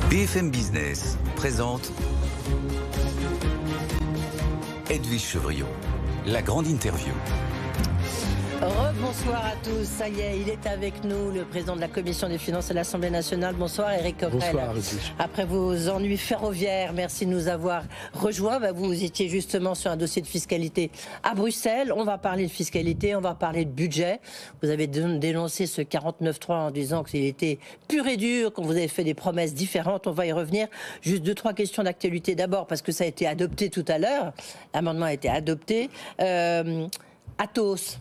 BFM Business présente Edwige Chevrillon, la grande interview. Bonsoir à tous, ça y est, il est avec nous, le président de la Commission des finances à l'Assemblée nationale. Bonsoir Éric Coquerel. Bonsoir Edwige. Après vos ennuis ferroviaires, merci de nous avoir rejoints. Vous étiez justement sur un dossier de fiscalité à Bruxelles. On va parler de fiscalité, on va parler de budget. Vous avez dénoncé ce 49.3 en disant qu'il était pur et dur, qu'on vous avait fait des promesses différentes. On va y revenir. Juste 2-3 questions d'actualité. D'abord parce que ça a été adopté tout à l'heure. L'amendement a été adopté. Atos.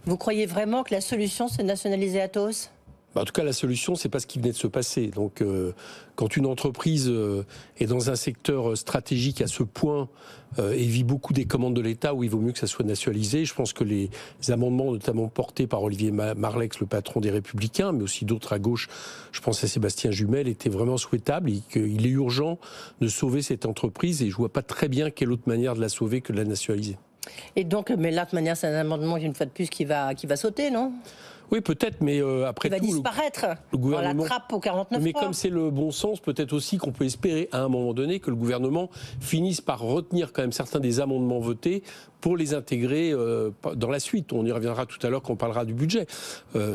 Vous croyez vraiment que la solution, c'est de nationaliser Atos ? En tout cas, la solution, c'est pas ce qui venait de se passer. Donc, quand une entreprise est dans un secteur stratégique à ce point et vit beaucoup des commandes de l'État, où il vaut mieux que ça soit nationalisé, je pense que les amendements, notamment portés par Olivier Marleix, le patron des Républicains, mais aussi d'autres à gauche, je pense à Sébastien Jumel, étaient vraiment souhaitables et qu'il est urgent de sauver cette entreprise. Et je vois pas très bien quelle autre manière de la sauver que de la nationaliser. Et donc, mais là, de toute manière, c'est un amendement, une fois de plus, qui va sauter, non ? Oui, peut-être, mais après il va disparaître. Le gouvernement, on l'attrape au 49.3. Mais comme c'est le bon sens, peut-être aussi qu'on peut espérer à un moment donné que le gouvernement finisse par retenir quand même certains des amendements votés pour les intégrer dans la suite. On y reviendra tout à l'heure quand on parlera du budget.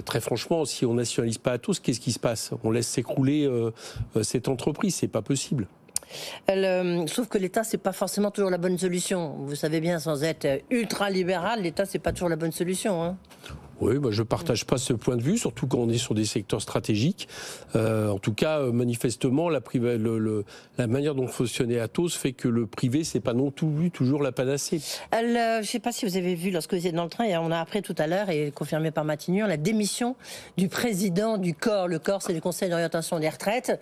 Très franchement, si on nationalise pas Atos, qu'est-ce qui se passe ? On laisse s'écrouler cette entreprise, c'est pas possible. Sauf que l'État, c'est pas forcément toujours la bonne solution. Vous savez bien, sans être ultra-libéral, l'État, c'est pas toujours la bonne solution. Hein. Oui, je ne partage pas ce point de vue, surtout quand on est sur des secteurs stratégiques. En tout cas, manifestement, la manière dont fonctionnait Atos fait que le privé, c'est pas non plus toujours la panacée. Je ne sais pas si vous avez vu, lorsque vous étiez dans le train, et on a appris tout à l'heure, et confirmé par Matignon, la démission du président du COR. Le COR, c'est le Conseil d'orientation des retraites.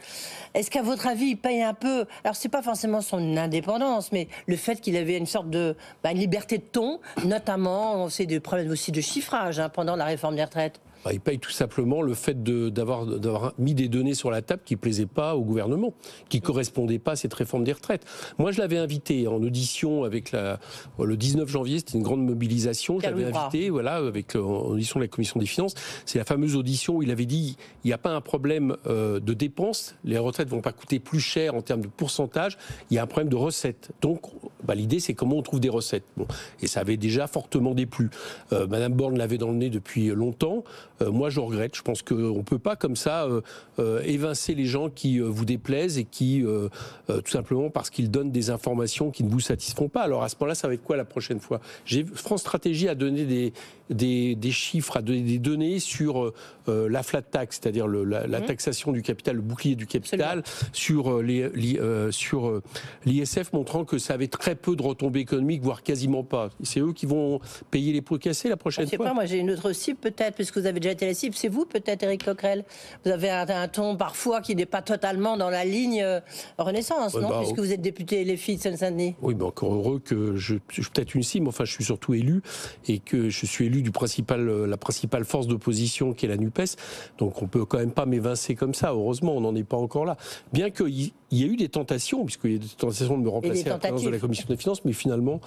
Est-ce qu'à votre avis, il paye un peu... Alors, c'est pas forcément son indépendance, mais le fait qu'il avait une sorte de une liberté de ton, notamment, c'est des problèmes aussi de chiffrage, pendant la réforme des retraites. Il paye tout simplement le fait d'avoir mis des données sur la table qui ne plaisaient pas au gouvernement, qui ne correspondaient pas à cette réforme des retraites. Moi, je l'avais invité en audition avec le 19 janvier, c'était une grande mobilisation. Je l'avais invité en audition de la Commission des finances. C'est la fameuse audition où il avait dit il n'y a pas un problème de dépenses, les retraites ne vont pas coûter plus cher en termes de pourcentage, il y a un problème de recettes. Donc, l'idée, c'est comment on trouve des recettes. Et ça avait déjà fortement déplu. Madame Borne l'avait dans le nez depuis longtemps. Moi, je regrette. Je pense qu'on ne peut pas comme ça évincer les gens qui vous déplaisent et qui, tout simplement parce qu'ils donnent des informations qui ne vous satisfont pas. Alors à ce moment-là, ça va être quoi la prochaine fois ? France Stratégie a donné des chiffres, a donné des données sur la flat tax, c'est-à-dire la taxation du capital, le bouclier du capital, sur l'ISF, montrant que ça avait très peu de retombées économiques, voire quasiment pas. C'est eux qui vont payer les pots cassés la prochaine fois. Je ne sais pas, moi j'ai une autre cible peut-être, puisque vous avez déjà été la cible. C'est vous peut-être, Éric Coquerel. Vous avez un ton parfois qui n'est pas totalement dans la ligne Renaissance, non ? Puisque vous êtes député LFI de Seine-Saint-Denis. Oui, mais encore heureux que je suis peut-être une cible, enfin je suis surtout élu, et que je suis élu la principale force d'opposition qui est la NUPES. Donc on peut quand même pas m'évincer comme ça, heureusement, on n'en est pas encore là. Bien qu'il y ait eu des tentations, puisqu'il y a eu des tentations de me remplacer à la présidence de la Commission des finances, mais finalement,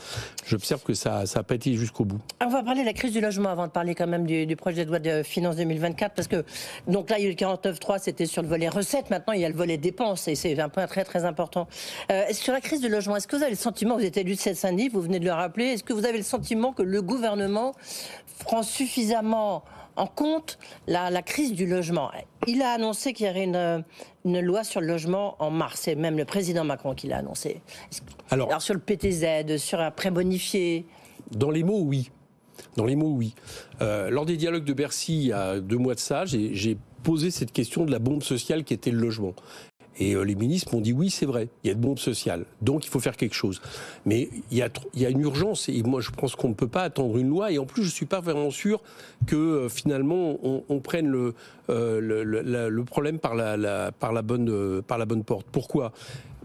j'observe que ça n'a pas été jusqu'au bout. On va parler de la crise du logement avant de parler quand même du projet de loi de finances 2024, parce que donc là, il y a eu le 49.3, c'était sur le volet recettes, maintenant il y a le volet dépenses, et c'est un point très très important. Sur la crise du logement, est-ce que vous avez le sentiment, vous êtes élu de Seine-Saint-Denis, vous venez de le rappeler, est-ce que vous avez le sentiment que le gouvernement prend suffisamment en compte la crise du logement ? Il a annoncé qu'il y aurait une loi sur le logement en mars, c'est même le président Macron qui l'a annoncé. Alors sur le PTZ, sur un prêt bonifié. Dans les mots, oui. Lors des dialogues de Bercy, il y a 2 mois de ça, j'ai posé cette question de la bombe sociale qui était le logement. Et les ministres m'ont dit oui, c'est vrai, il y a une bombe sociale, donc il faut faire quelque chose. Mais il y a une urgence, et moi je pense qu'on ne peut pas attendre une loi, et en plus je ne suis pas vraiment sûr que finalement on prenne le problème par la bonne porte. Pourquoi ?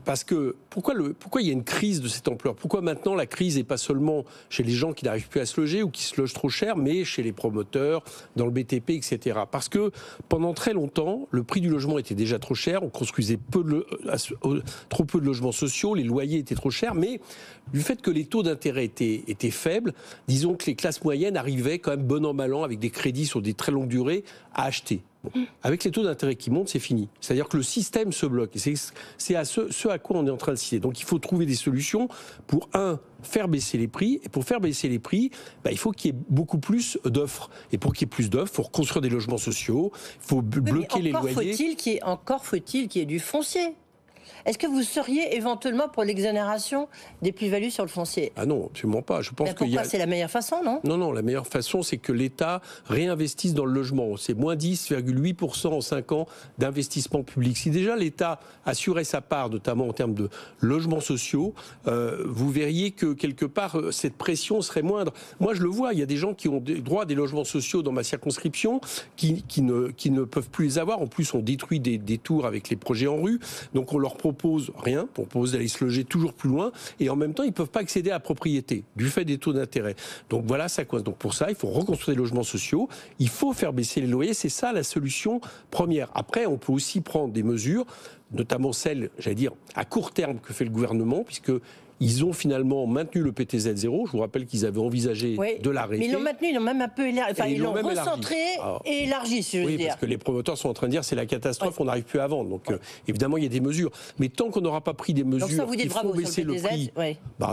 Parce que pourquoi il y a une crise de cette ampleur ? Pourquoi maintenant la crise n'est pas seulement chez les gens qui n'arrivent plus à se loger ou qui se logent trop cher, mais chez les promoteurs, dans le BTP, etc. Parce que pendant très longtemps, le prix du logement était déjà trop cher, on construisait trop peu de logements sociaux, les loyers étaient trop chers, mais du fait que les taux d'intérêt étaient faibles, disons que les classes moyennes arrivaient quand même bon an mal an avec des crédits sur des très longues durées à acheter. Bon. Avec les taux d'intérêt qui montent, c'est fini. C'est-à-dire que le système se bloque. Et c'est à ce à quoi on est en train de citer. Donc il faut trouver des solutions pour, faire baisser les prix. Et pour faire baisser les prix, il faut qu'il y ait beaucoup plus d'offres. Et pour qu'il y ait plus d'offres, il faut construire des logements sociaux, il faut bloquer les loyers. Encore faut-il qu'il y ait du foncier. Est-ce que vous seriez éventuellement pour l'exonération des plus-values sur le foncier? Ah non, absolument pas. Je pense pourquoi c'est la meilleure façon, non? Non, la meilleure façon, c'est que l'État réinvestisse dans le logement. C'est moins 10,8% en 5 ans d'investissement public. Si déjà l'État assurait sa part, notamment en termes de logements sociaux, vous verriez que quelque part, cette pression serait moindre. Moi, je le vois, il y a des gens qui ont droit à des logements sociaux dans ma circonscription qui ne peuvent plus les avoir. En plus, on détruit des tours avec les projets en rue. Donc, on leur propose rien, on propose d'aller se loger toujours plus loin, et en même temps, ils ne peuvent pas accéder à la propriété, du fait des taux d'intérêt. Donc voilà, ça coince. Donc pour ça, il faut reconstruire des logements sociaux, il faut faire baisser les loyers, c'est ça la solution première. Après, on peut aussi prendre des mesures, notamment celles, j'allais dire, à court terme que fait le gouvernement, puisque ils ont finalement maintenu le PTZ 0. Je vous rappelle qu'ils avaient envisagé de l'arrêter. Mais ils l'ont maintenu, ils l'ont même un peu élargi. Enfin, ils l'ont recentré et élargi, si je veux dire. Oui, parce que les promoteurs sont en train de dire c'est la catastrophe, on n'arrive plus à vendre. Donc évidemment, il y a des mesures. Mais tant qu'on n'aura pas pris des mesures qui font baisser le prix,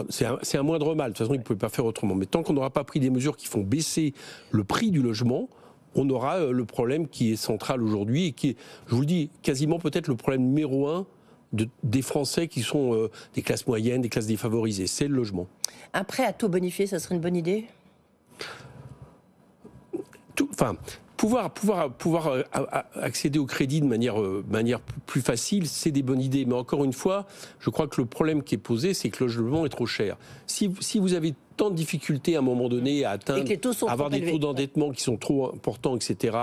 c'est un moindre mal. De toute façon, ils ne pouvaient pas faire autrement. Mais tant qu'on n'aura pas pris des mesures qui font baisser le prix du logement, on aura le problème qui est central aujourd'hui et qui est, je vous le dis, quasiment peut-être le problème numéro 1 des Français qui sont des classes moyennes, des classes défavorisées. C'est le logement. Un prêt à taux bonifié, ça serait une bonne idée? Pouvoir accéder au crédit de manière plus facile, c'est des bonnes idées. Mais encore une fois, je crois que le problème qui est posé, c'est que le logement est trop cher. Si vous avez tant de difficultés à un moment donné à atteindre, avoir des taux d'endettement qui sont trop importants, etc.,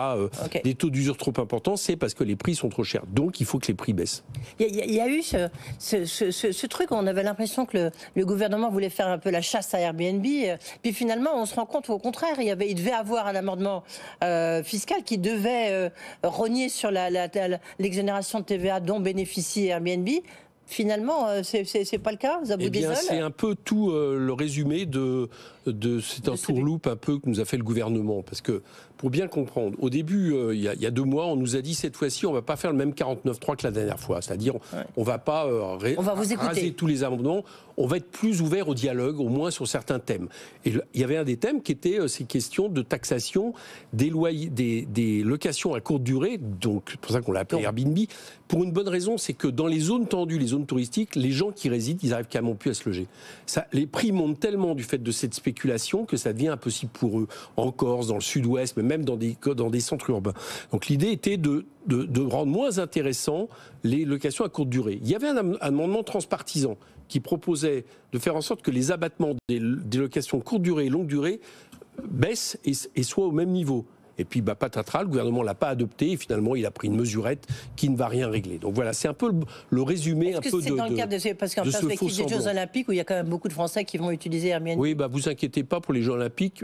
des taux d'usure trop importants, c'est parce que les prix sont trop chers. Donc il faut que les prix baissent. Il y a eu ce truc, on avait l'impression que le gouvernement voulait faire un peu la chasse à Airbnb, puis finalement on se rend compte au contraire, il devait avoir un amendement fiscal qui devait rogner sur l'exonération de TVA dont bénéficie Airbnb. Finalement, c'est pas le cas, Zabou Desol. C'est un peu tout le résumé c'est un tourloupe un peu que nous a fait le gouvernement. Parce que, pour bien comprendre, au début, il y a 2 mois, on nous a dit cette fois-ci, on va pas faire le même 49.3 que la dernière fois. C'est-à-dire, on va pas raser tous les amendements, on va être plus ouvert au dialogue, au moins sur certains thèmes. Et il y avait un des thèmes qui était ces questions de taxation des locations à courte durée, donc c'est pour ça qu'on l'a appelé Airbnb, pour une bonne raison, c'est que dans les zones tendues, les zones touristiques, les gens qui résident, ils arrivent carrément plus à se loger. Les prix montent tellement du fait de cette spéculation que ça devient impossible pour eux, en Corse, dans le sud-ouest, mais même dans des centres urbains. Donc l'idée était de rendre moins intéressant les locations à courte durée. Il y avait un amendement transpartisan qui proposait de faire en sorte que les abattements des locations courte durée et longue durée baissent et soient au même niveau. Et puis, patatras, le gouvernement ne l'a pas adopté et finalement, il a pris une mesurette qui ne va rien régler. Donc voilà, c'est un peu le résumé parce qu'en perspective des Jeux Olympiques où il y a quand même beaucoup de Français qui vont utiliser Airbnb. Oui, vous inquiétez pas pour les Jeux Olympiques.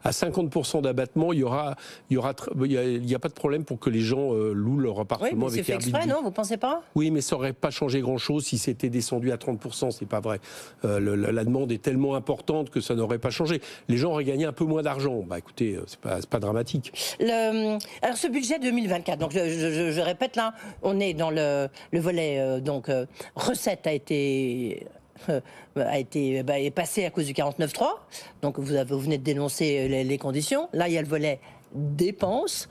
À 50% d'abattement, il y a pas de problème pour que les gens louent leur appartement avec Airbnb. C'est fait exprès, non? Vous pensez pas? Oui, mais ça n'aurait pas changé grand-chose si c'était descendu à 30%. C'est pas vrai. La demande est tellement importante que ça n'aurait pas changé. Les gens auraient gagné un peu moins d'argent. Écoutez, c'est pas dramatique. Alors ce budget 2024, donc je répète là, on est dans le volet recette est passé à cause du 49.3. Donc vous venez de dénoncer les conditions. Là il y a le volet dépenses.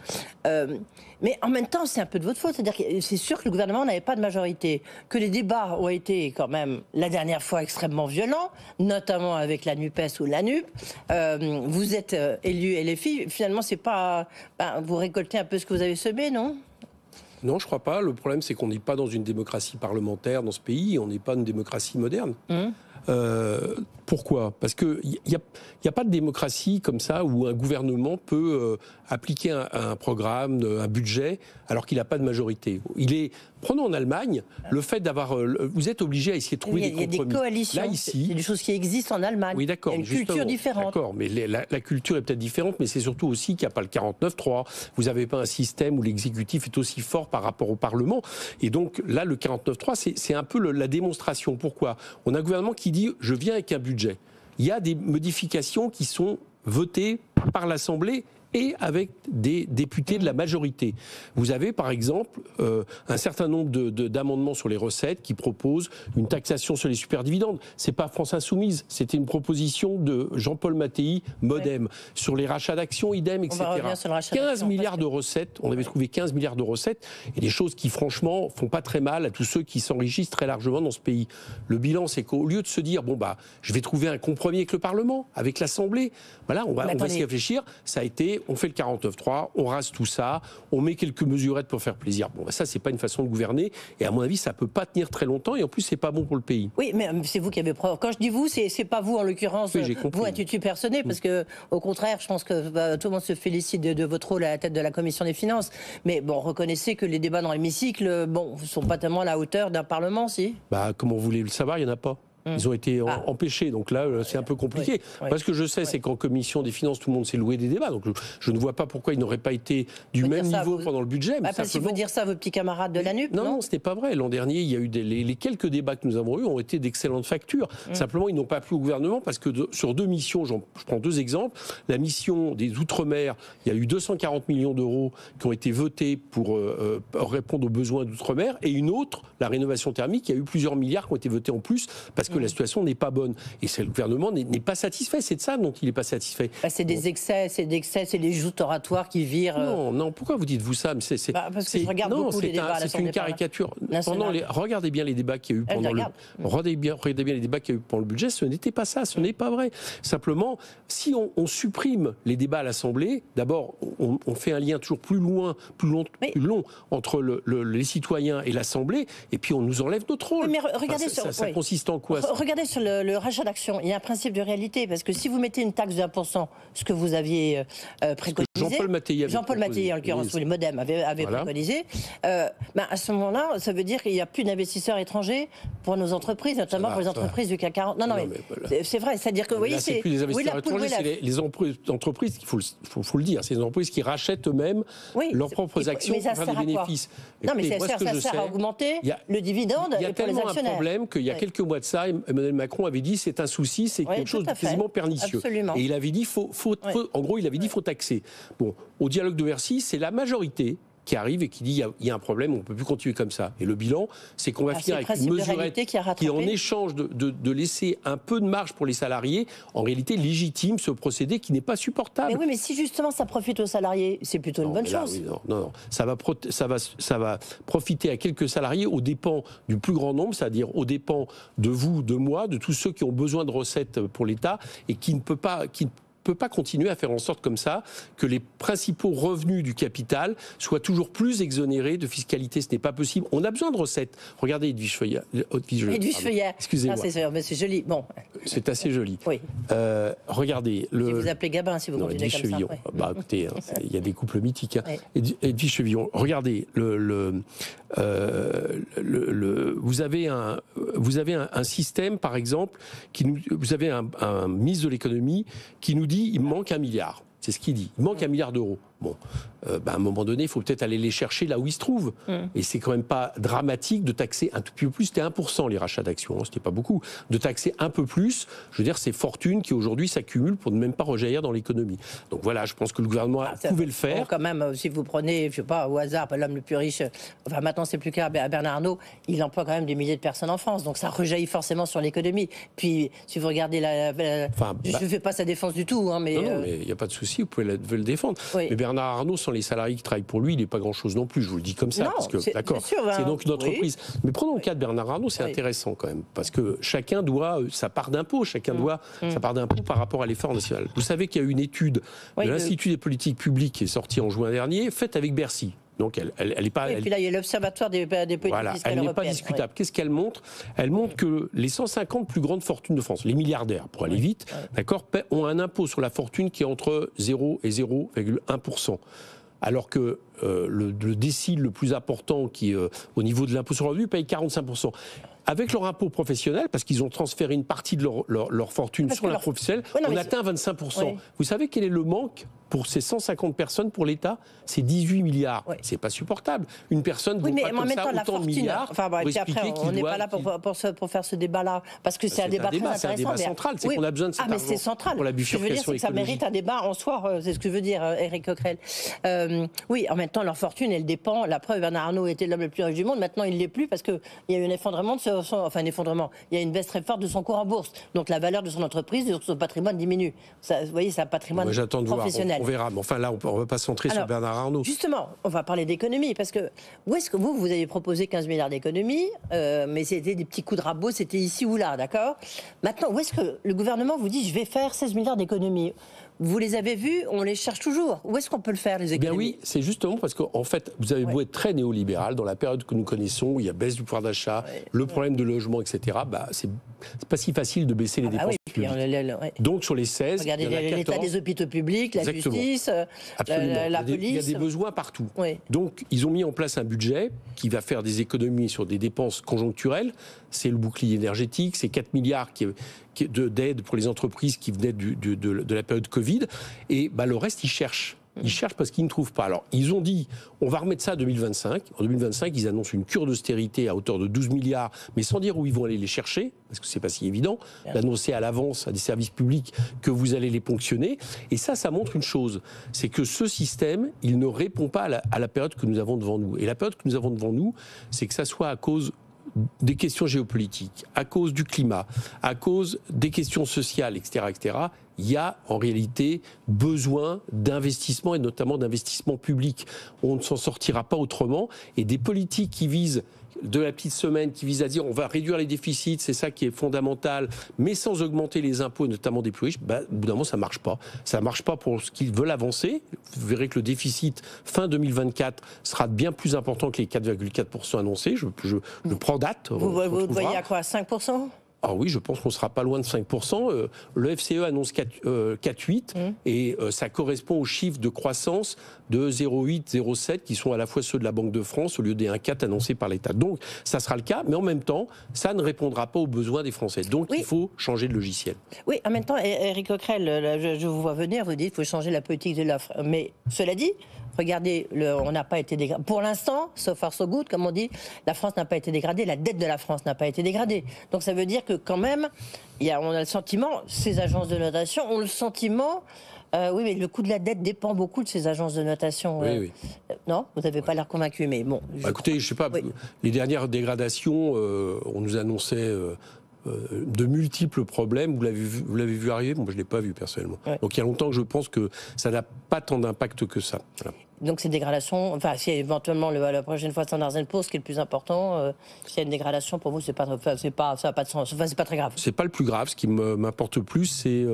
Mais en même temps, c'est un peu de votre faute. C'est-à-dire que c'est sûr que le gouvernement n'avait pas de majorité, que les débats ont été quand même, la dernière fois, extrêmement violents, notamment avec la NUPES ou la NUP. Vous êtes élu LFI, finalement, c'est pas... vous récoltez un peu ce que vous avez semé, non ? Non, je crois pas. Le problème, c'est qu'on n'est pas dans une démocratie parlementaire dans ce pays, on n'est pas une démocratie moderne. Pourquoi ? Parce qu'il n'y a pas de démocratie comme ça où un gouvernement peut appliquer un programme, un budget, alors qu'il n'a pas de majorité. Prenons en Allemagne, le fait d'avoir... vous êtes obligé à essayer de trouver des compromis. Il y a des coalitions, c'est des choses qui existent en Allemagne. Oui, d'accord. Il y a une culture différente. D'accord, mais la culture est peut-être différente, mais c'est surtout aussi qu'il n'y a pas le 49.3. Vous n'avez pas un système où l'exécutif est aussi fort par rapport au Parlement. Et donc là, le 49.3, c'est un peu la démonstration. Pourquoi ? On a un gouvernement qui dit « je viens avec un budget ». Il y a des modifications qui sont votées par l'Assemblée et avec des députés de la majorité. Vous avez par exemple un certain nombre d'amendements sur les recettes qui proposent une taxation sur les superdividendes. C'est pas France Insoumise, c'était une proposition de Jean-Paul Mattei, Modem, sur les rachats d'actions, idem, etc. 15 milliards de recettes, on avait trouvé 15 milliards de recettes, et des choses qui franchement font pas très mal à tous ceux qui s'enrichissent très largement dans ce pays. Le bilan, c'est qu'au lieu de se dire, bon bah, je vais trouver un compromis avec le Parlement, avec l'Assemblée, voilà, on va s'y réfléchir, ça a été, on fait le 49.3, on rase tout ça, on met quelques mesurettes pour faire plaisir. Bon, bah, ça, c'est pas une façon de gouverner, et à mon avis, ça peut pas tenir très longtemps, et en plus, c'est pas bon pour le pays. Oui, mais c'est vous qui avez preuve. Quand je dis vous, c'est pas vous en l'occurrence, oui, vous à titre personnel, parce que au contraire, je pense que tout le monde se félicite de votre rôle à la tête de la Commission des Finances. Mais bon, reconnaissez que les débats dans l'hémicycle, bon, sont pas tellement à la hauteur d'un Parlement, si. Bah, comment vous voulez le savoir, il y en a pas. Ils ont été empêchés, donc là c'est un peu compliqué. Moi, ce que je sais, c'est qu'en commission des finances, tout le monde s'est loué des débats, donc je ne vois pas pourquoi ils n'auraient pas été du même niveau pendant le budget. Mais parce qu'il faut dire ça à vos petits camarades de la NUP. Non, ce n'est pas vrai. L'an dernier, il y a eu les quelques débats que nous avons eus ont été d'excellentes factures. Simplement, ils n'ont pas plu au gouvernement parce que sur deux missions, je prends deux exemples. La mission des Outre-mer, il y a eu 240 millions d'euros qui ont été votés pour répondre aux besoins d'Outre-mer, et une autre, la rénovation thermique, il y a eu plusieurs milliards qui ont été votés en plus parce que la situation n'est pas bonne. Et le gouvernement n'est pas satisfait. C'est de ça dont il n'est pas satisfait. Bah, c'est des excès, c'est des joutes oratoires qui virent. Non, pourquoi vous dites-vous ça? Parce que je regarde beaucoup les débats à c'est une caricature. Regardez bien les débats qu'il y a eu pendant regardez bien les débats qu'il y a eu pendant le budget. Ce n'était pas ça. Ce n'est pas vrai. Simplement, si on supprime les débats à l'Assemblée, d'abord, on fait un lien toujours plus long entre les citoyens et l'Assemblée, et puis on nous enlève notre rôle. Mais regardez ça consiste en quoi? Regardez sur le rachat d'actions, il y a un principe de réalité, parce que si vous mettez une taxe de 1%, ce que vous aviez préconisé, Jean-Paul Mattei, en l'occurrence, le Modem avait préconisé, à ce moment-là, ça veut dire qu'il n'y a plus d'investisseurs étrangers pour nos entreprises, notamment pour les entreprises du CAC 40. Non, mais c'est vrai, c'est-à-dire que vous voyez, c'est plus les investisseurs étrangers, c'est les entreprises, il faut le dire, c'est les entreprises qui rachètent eux-mêmes leurs propres actions pour faire des bénéfices. Non, mais ça sert à augmenter le dividende pour les actionnaires. Il y a tellement un problème qu'il y a quelques mois de ça, Emmanuel Macron avait dit c'est un souci, c'est quelque chose de quasiment pernicieux. Absolument. Et il avait dit en gros, il avait dit faut taxer. Bon, au dialogue de Bercy, c'est la majorité qui arrive et qui dit il y a un problème, on ne peut plus continuer comme ça. Et le bilan, c'est qu'on va finir avec une mesurette qui, en échange de laisser un peu de marge pour les salariés, en réalité légitime ce procédé qui n'est pas supportable. Mais oui, mais si justement ça profite aux salariés, c'est plutôt une bonne chose. Oui, non. Ça va profiter à quelques salariés aux dépens du plus grand nombre, c'est-à-dire aux dépens de vous, de moi, de tous ceux qui ont besoin de recettes pour l'État et qui ne peut pas continuer à faire en sorte comme ça que les principaux revenus du capital soient toujours plus exonérés de fiscalité. Ce n'est pas possible. On a besoin de recettes. Regardez Edwige Feuillard. Excusez-moi. C'est joli. Bon. C'est assez joli. Oui. Regardez. Si vous appelez Gabin, si vous continuez comme Chevillon. ça. Bah, écoutez, il y a des couples mythiques. Edwige Chevillon. Regardez. Vous avez un système, par exemple, vous avez un ministre de l'économie qui nous dit il manque 1 milliard. C'est ce qu'il dit. Il manque 1 milliard d'euros. Bon, à un moment donné, il faut peut-être aller les chercher là où ils se trouvent. Et c'est quand même pas dramatique de taxer un tout petit peu plus. C'était 1% les rachats d'actions, c'était pas beaucoup. De taxer un peu plus, je veux dire, ces fortunes qui aujourd'hui s'accumulent pour ne même pas rejaillir dans l'économie. Donc voilà, je pense que le gouvernement pouvait le faire. Bon, quand même, si vous prenez, je sais pas, au hasard, l'homme le plus riche, enfin maintenant c'est plus clair, Bernard Arnault, il emploie quand même des milliers de personnes en France. Donc ça rejaillit forcément sur l'économie. Puis si vous regardez je ne fais pas sa défense du tout. Hein, mais non, mais il n'y a pas de souci, vous pouvez le défendre. Oui. Mais Bernard Arnault, sans les salariés qui travaillent pour lui, il n'est pas grand-chose non plus, je vous le dis comme ça. Non, parce que, d'accord, c'est donc une entreprise. Mais prenons le cas de Bernard Arnault, c'est intéressant quand même, parce que chacun doit sa part d'impôt, doit sa part d'impôt par rapport à l'effort national. Vous savez qu'il y a eu une étude de l'Institut des politiques publiques qui est sortie en juin dernier, faite avec Bercy. Donc elle n'est pas. Et puis là, il y a l'Observatoire des politiques fiscales elle n'est pas discutable. Qu'est-ce qu'elle montre? Elle montre que les 150 plus grandes fortunes de France, les milliardaires, pour aller vite, d'accord, ont un impôt sur la fortune qui est entre 0 et 0,1%. Alors que le décile le plus important qui, au niveau de l'impôt sur le revenu, paye 45%. Avec leur impôt professionnel, parce qu'ils ont transféré une partie de leur fortune sur l'impôt professionnel, on atteint 25%. Oui. Vous savez quel est le manque pour ces 150 personnes pour l'État? C'est 18 milliards. Oui. C'est pas supportable. Une personne ne pas comme ça autant de milliards. Enfin, bon, puis après, on n'est pas là pour faire ce débat-là, parce que c'est un débat très intéressant. C'est un débat central, c'est qu'on a besoin de cet argent pour la bifurcation écologique. Ça mérite un débat en soi, c'est ce que je veux dire, Éric Coquerel. Oui, en même temps, leur fortune, elle dépend. La preuve, Bernard Arnault était l'homme le plus riche du monde, maintenant il ne l'est plus, parce qu'il y a eu un effondrement un effondrement. Il y a une baisse très forte de son cours en bourse. Donc la valeur de son entreprise, de son patrimoine diminue. Ça, vous voyez, c'est un patrimoine professionnel. On verra. Mais enfin, là, on ne va pas se centrer sur Bernard Arnault. Justement, on va parler d'économie. Parce que où est-ce que vous avez proposé 15 milliards d'économies, mais c'était des petits coups de rabot, c'était ici ou là, d'accord? Maintenant, où est-ce que le gouvernement vous dit je vais faire 16 milliards d'économies? Vous les avez vus, on les cherche toujours. Où est-ce qu'on peut le faire, les économies? Bien oui, c'est justement parce qu'en fait, vous avez beau être très néolibéral, dans la période que nous connaissons, où il y a baisse du pouvoir d'achat, le problème de logement, etc., c'est pas si facile de baisser les dépenses publiques. Donc sur les 16, regardez l'état des hôpitaux publics, la justice, la police. Il y a des besoins partout. Oui. Donc ils ont mis en place un budget qui va faire des économies sur des dépenses conjoncturelles. C'est le bouclier énergétique, c'est 4 milliards d'aide pour les entreprises qui venaient de la période Covid. Et le reste, ils cherchent. Ils cherchent parce qu'ils ne trouvent pas. Alors, ils ont dit, on va remettre ça à 2025. En 2025, ils annoncent une cure d'austérité à hauteur de 12 milliards, mais sans dire où ils vont aller les chercher, parce que c'est pas si évident d'annoncer à l'avance à des services publics que vous allez les ponctionner. Et ça montre une chose, c'est que ce système, il ne répond pas à la période que nous avons devant nous. Et la période que nous avons devant nous, c'est que ça soit à cause des questions géopolitiques, à cause du climat, à cause des questions sociales, etc., etc., il y a en réalité besoin d'investissement et notamment d'investissement public. On ne s'en sortira pas autrement. Et des politiques qui visent de la petite semaine, qui visent à dire on va réduire les déficits, c'est ça qui est fondamental, mais sans augmenter les impôts, notamment des plus riches, au bout d'un moment, ça ne marche pas. Ça ne marche pas pour ce qu'ils veulent avancer. Vous verrez que le déficit fin 2024 sera bien plus important que les 4,4% annoncés. Je prends date. Vous voyez à quoi, 5%? Ah oui, je pense qu'on ne sera pas loin de 5%. Le FCE annonce 4,8 et ça correspond aux chiffres de croissance de 0,8, 0,7 qui sont à la fois ceux de la Banque de France au lieu des 1,4 annoncés par l'État. Donc ça sera le cas, mais en même temps, ça ne répondra pas aux besoins des Français. Donc il faut changer de logiciel. Oui, en même temps, Éric Coquerel, je vous vois venir, vous dites qu'il faut changer la politique de l'offre. Mais cela dit, regardez, on n'a pas été dégradé. Pour l'instant, so far so good, comme on dit, la France n'a pas été dégradée, la dette de la France n'a pas été dégradée. Donc ça veut dire que quand même, on a le sentiment, ces agences de notation ont le sentiment... oui, mais le coût de la dette dépend beaucoup de ces agences de notation. Oui. Non, vous n'avez pas l'air convaincu, mais bon... écoutez, je ne sais pas, les dernières dégradations, on nous annonçait... de multiples problèmes, vous l'avez vu arriver, moi je ne l'ai pas vu personnellement. Donc il y a longtemps que je pense que ça n'a pas tant d'impact que ça. Voilà. Donc ces dégradations, enfin si éventuellement la prochaine fois Standard & Poor's, ce qui est le plus important, s'il y a une dégradation pour vous, ça n'a pas de sens, c'est pas très grave. C'est pas le plus grave, ce qui m'importe plus, c'est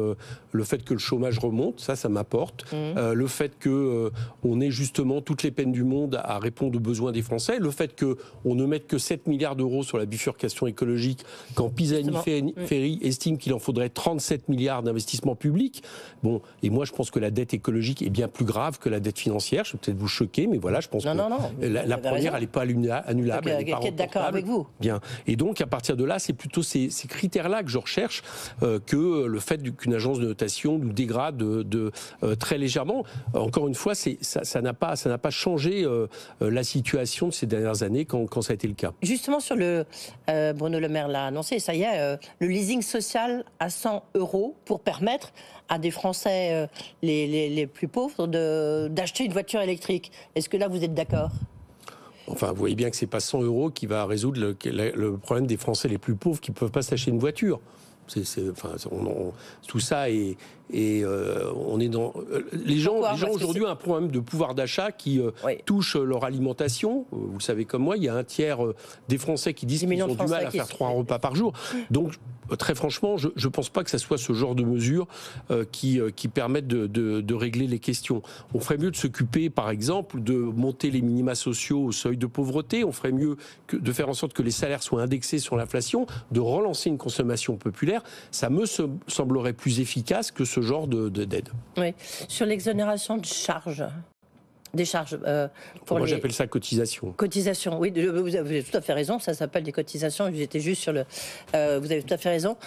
le fait que le chômage remonte, ça m'importe. Le fait que on ait justement toutes les peines du monde à répondre aux besoins des Français, le fait que on ne mette que 7 milliards d'euros sur la bifurcation écologique, quand Pisani-Ferry estime qu'il en faudrait 37 milliards d'investissements publics. Bon, et moi je pense que la dette écologique est bien plus grave que la dette financière. Je vais peut-être vous choquer, mais voilà, je pense que la première, elle n'est pas annulable. Elle n'est pas d'accord avec vous. Bien. Et donc, à partir de là, c'est plutôt ces critères-là que je recherche que le fait qu'une agence de notation nous dégrade très légèrement. Encore une fois, ça n'a pas changé la situation de ces dernières années quand ça a été le cas. Justement, sur Bruno Le Maire l'a annoncé, ça y est, le leasing social à 100 € pour permettre à des Français les plus pauvres d'acheter une voiture électrique. Est-ce que là, vous êtes d'accord ? Enfin, vous voyez bien que ce n'est pas 100 € qui va résoudre le problème des Français les plus pauvres qui ne peuvent pas s'acheter une voiture. Tout ça est... on est dans... Les gens aujourd'hui ont un problème de pouvoir d'achat qui touche leur alimentation. Vous le savez comme moi, il y a un tiers des Français qui disent qu'ils ont du mal à faire 3 repas par jour. Donc, très franchement, je ne pense pas que ça soit ce genre de mesures qui permettent de régler les questions. On ferait mieux de s'occuper, par exemple, de monter les minima sociaux au seuil de pauvreté. On ferait mieux de faire en sorte que les salaires soient indexés sur l'inflation, de relancer une consommation populaire. Ça me semblerait plus efficace que ce genre d'aide. Oui. Sur l'exonération de charges, Des charges pour Moi, les j'appelle ça cotisation. cotisations. Oui, vous avez tout à fait raison. Ça s'appelle des cotisations. J'étais juste sur le. Vous avez tout à fait raison.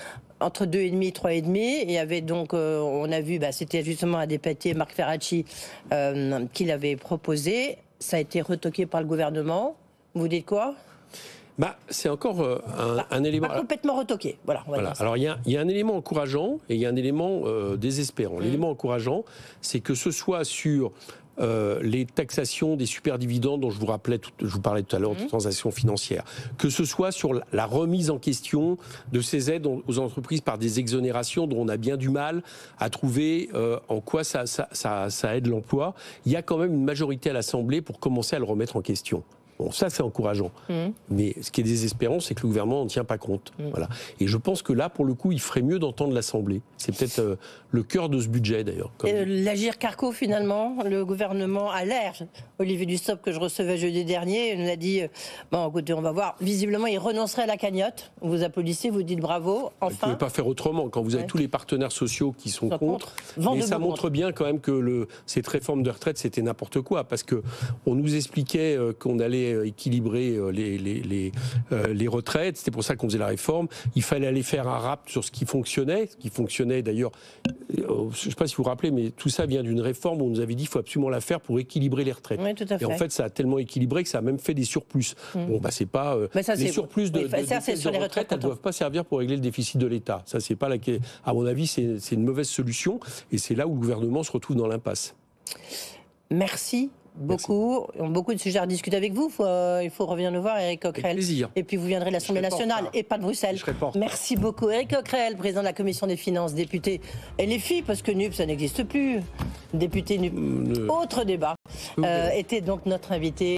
Entre 2,5 et 3,5. Il y avait donc, on a vu, c'était justement un député, Marc Ferracci, qui l'avait proposé. Ça a été retoqué par le gouvernement. Vous dites quoi? C'est encore un élément. Pas complètement retoqué. Voilà. Alors il y a un élément encourageant et il y a un élément désespérant. L'élément encourageant, c'est que ce soit sur les taxations des superdividendes dont je vous parlais tout à l'heure, de transactions financières, que ce soit sur la remise en question de ces aides aux entreprises par des exonérations dont on a bien du mal à trouver en quoi ça aide l'emploi. Il y a quand même une majorité à l'Assemblée pour commencer à le remettre en question. Bon, ça, c'est encourageant. Mais ce qui est désespérant, c'est que le gouvernement n'en tient pas compte. Voilà. Et je pense que là, pour le coup, il ferait mieux d'entendre l'Assemblée. C'est peut-être le cœur de ce budget, d'ailleurs. L'Agir Carco, finalement, le gouvernement a l'air. Olivier Dussopt, que je recevais jeudi dernier, nous a dit, bon, écoutez, on va voir. Visiblement, il renoncerait à la cagnotte. Vous applaudissez, vous dites bravo. Enfin. Vous ne pouvez pas faire autrement. Quand vous avez tous les partenaires sociaux qui sont contre, mais ça montre bien quand même que cette réforme de retraite, c'était n'importe quoi. Parce qu'on nous expliquait qu'on allait équilibrer les retraites. C'était pour ça qu'on faisait la réforme. Il fallait aller faire un rap sur ce qui fonctionnait d'ailleurs. Je ne sais pas si vous vous rappelez, mais tout ça vient d'une réforme où on nous avait dit qu'il faut absolument la faire pour équilibrer les retraites. Oui, tout à fait. Et en fait, ça a tellement équilibré que ça a même fait des surplus. Bon, c'est pas les surplus de retraite, elles ne doivent pas servir pour régler le déficit de l'État. Ça, c'est pas à mon avis, c'est une mauvaise solution. Et c'est là où le gouvernement se retrouve dans l'impasse. Merci. Beaucoup de sujets à discuter avec vous. Il faut revenir nous voir, Éric Coquerel. Avec plaisir. Et puis vous viendrez de l'Assemblée nationale et pas de Bruxelles. Merci beaucoup, Éric Coquerel, président de la Commission des finances, député LFI, parce que NUP, ça n'existe plus. Député NUP. Autre débat. Était donc notre invité.